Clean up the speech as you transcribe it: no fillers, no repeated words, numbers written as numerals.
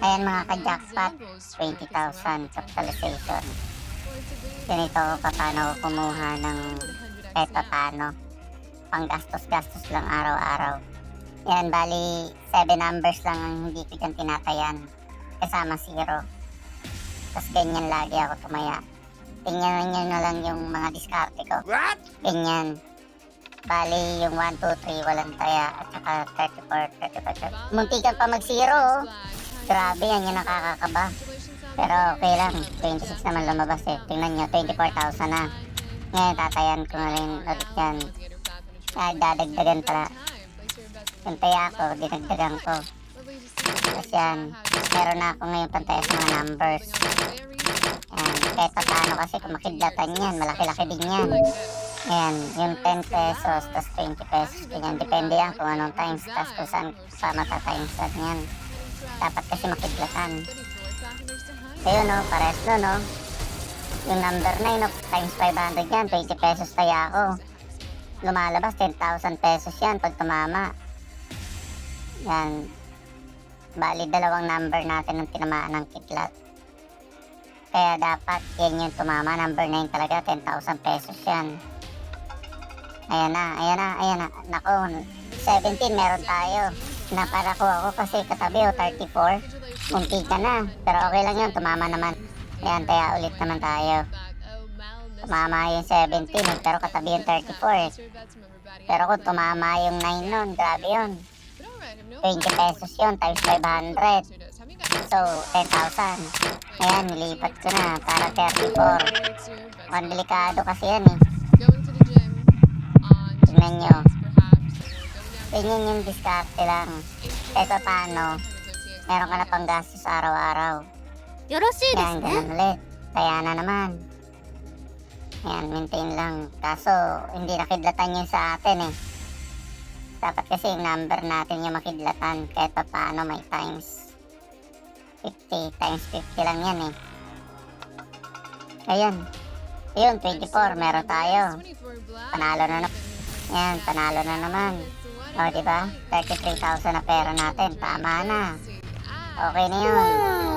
Ayan mga ka-jackpot, 20,000 capitalization. Ganito pa paano ko kumuha ng kahit pa paano. Panggastos-gastos lang araw-araw. Yan, bali 7 numbers lang ang hindi ko dyan tinatayan. Kasama 0. Tapos ganyan lagi ako tumaya. Tingnan nyo na lang yung mga diskarte ko. What? Ganyan. Bali yung 1, 2, 3 walang taya at saka 34, 35. Muntikan pa mag-0 oh. Grabe yan yung nakakakaba. Pero okay lang, 26 naman lumabas eh. Tingnan nyo, 24,000 na. Ngayon tatayan ko na rin ulit yan. Dadagdagan pala. Yung taya ko, dinagdagan ko. Tapos yan, meron na ako ngayon pantaya sa mga numbers. Yan, kahit pa paano kasi kung makidlatan yan, malaki-laki din yan. Ayan, yung 10 pesos, tas 20 pesos, ganyan. Depende yan kung anong times, tas kung saan pa matatimesan yan. Dapat kasi makidlatan. Ayun no, pares no, no. Yung number 9, no, times 500 yan, 20 pesos taya ako. Lumalabas, 10,000 pesos yan pag tumama. Yan. Bali, dalawang number natin ang tinamaan ng kidlat. Kaya dapat yan yung tumama, number 9 talaga, 10,000 pesos yan. Ayan na, ayan na, ayan na. Naku, 17 meron tayo. Naparako ako kasi katabi o 34. Munti ka na. Pero okay lang yun, tumama naman. Ayan, kaya ulit naman tayo. Tumama yung 17 eh, pero katabi yung 34 eh. Pero kung tumama yung 9 nun, grabe yun. 20 pesos yun, times 500. So, 10,000. Ayan, nilipat ko na para 34. Mukhang delikado kasi yan eh. Tingnan nyo. Tingnan yung diskarte lang. Kahit paano, meron ka na pang gastos araw-araw. Yan, ganun ulit. Kaya na naman. Yan, maintain lang. Kaso, hindi nakidlatan yun sa atin eh. Dapat kasi yung number natin yung makidlatan. Kahit paano may times 50. Times 50 lang yan eh. Ayan. Ayun, 24. Meron tayo. Panalo na naman. Yan, panalo na naman. O, diba? 33,000 na pera natin. Tama na. Okay na yun.